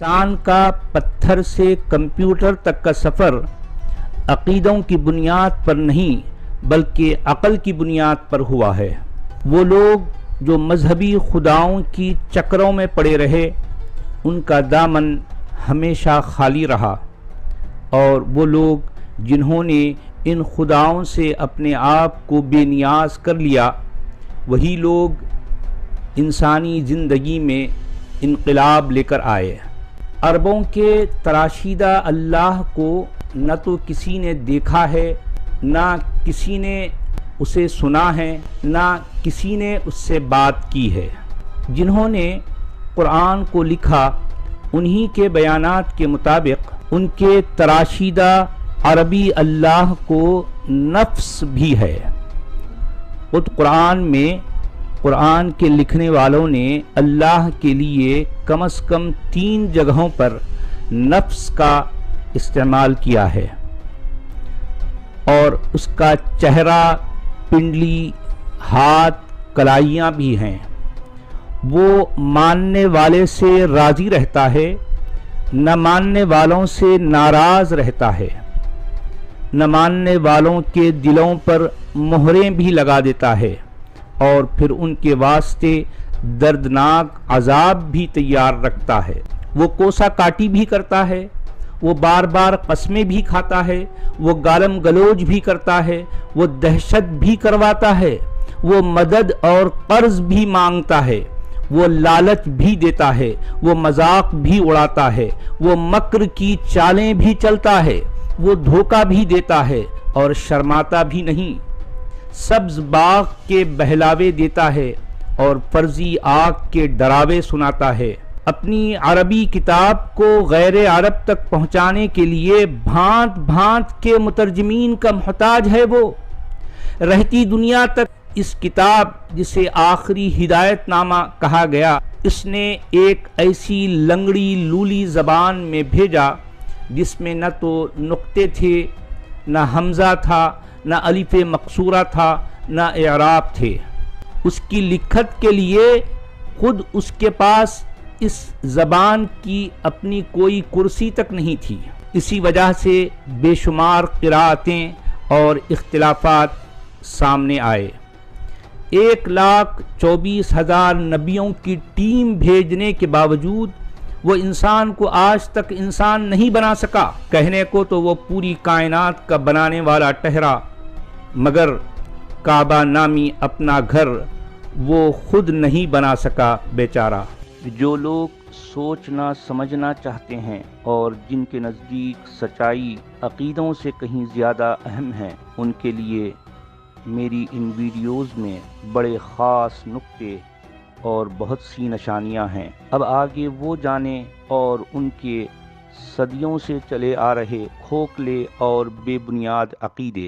انسان کا پتھر سے کمپیوٹر تک کا سفر عقیدوں کی بنیاد پر نہیں بلکہ عقل کی بنیاد پر ہوا ہے۔ وہ لوگ جو مذہبی خداؤں کی چکروں میں پڑے رہے ان کا دامن ہمیشہ خالی رہا، اور وہ لوگ جنہوں نے ان خداؤں سے اپنے آپ کو بے نیاز کر لیا وہی لوگ انسانی زندگی میں انقلاب لے کر آئے۔ عربوں کے تراشیدہ اللہ کو نہ تو کسی نے دیکھا ہے، نہ کسی نے اسے سنا ہے، نہ کسی نے اس سے بات کی ہے۔ جنہوں نے قرآن کو لکھا انہی کے بیانات کے مطابق ان کے تراشیدہ عربی اللہ کو نفس بھی ہے۔ خود قرآن میں قرآن کے لکھنے والوں نے اللہ کے لیے کم از کم 3 جگہوں پر نفس کا استعمال کیا ہے، اور اس کا چہرہ، پنڈلی، ہاتھ، کلائیاں بھی ہیں۔ وہ ماننے والے سے راضی رہتا ہے، نہ ماننے والوں سے ناراض رہتا ہے، نہ ماننے والوں کے دلوں پر مہریں بھی لگا دیتا ہے، اور پھر ان کے واسطے دردناک عذاب بھی تیار رکھتا ہے۔ وہ کوسہ کاٹی بھی کرتا ہے، وہ بار بار قسمیں بھی کھاتا ہے، وہ گالم گلوچ بھی کرتا ہے، وہ دہشت بھی کرواتا ہے، وہ مدد اور قرض بھی مانگتا ہے، وہ لالچ بھی دیتا ہے، وہ مذاق بھی اڑاتا ہے، وہ مکر کی چالیں بھی چلتا ہے، وہ دھوکہ بھی دیتا ہے اور شرماتا بھی نہیں۔ سبز باغ کے بہلاوے دیتا ہے اور فرضی آگ کے ڈراوے سناتا ہے۔ اپنی عربی کتاب کو غیر عرب تک پہنچانے کے لیے بھانت بھانت کے مترجمین کا محتاج ہے۔ وہ رہتی دنیا تک اس کتاب جسے آخری ہدایت نامہ کہا گیا، اس نے ایک ایسی لنگڑی لولی زبان میں بھیجا جس میں نہ تو نقطے تھے، نہ حمزہ تھا، نہ الف مقصورہ تھا، نہ اعراب تھے۔ اس کی لکھت کے لیے خود اس کے پاس اس زبان کی اپنی کوئی کرسی تک نہیں تھی۔ اسی وجہ سے بے شمار قراءتیں اور اختلافات سامنے آئے۔ 1,24,000 نبیوں کی ٹیم بھیجنے کے باوجود وہ انسان کو آج تک انسان نہیں بنا سکا۔ کہنے کو تو وہ پوری کائنات کا بنانے والا ٹھہرا، مگر کعبہ نامی اپنا گھر وہ خود نہیں بنا سکا بیچارہ۔ جو لوگ سوچنا سمجھنا چاہتے ہیں اور جن کے نزدیک سچائی عقیدوں سے کہیں زیادہ اہم ہے، ان کے لیے میری ان ویڈیوز میں بڑے خاص نکتے اور بہت سی نشانیاں ہیں۔ اب آگے وہ جانیں اور ان کے صدیوں سے چلے آ رہے کھوکھلے اور بے بنیاد عقیدے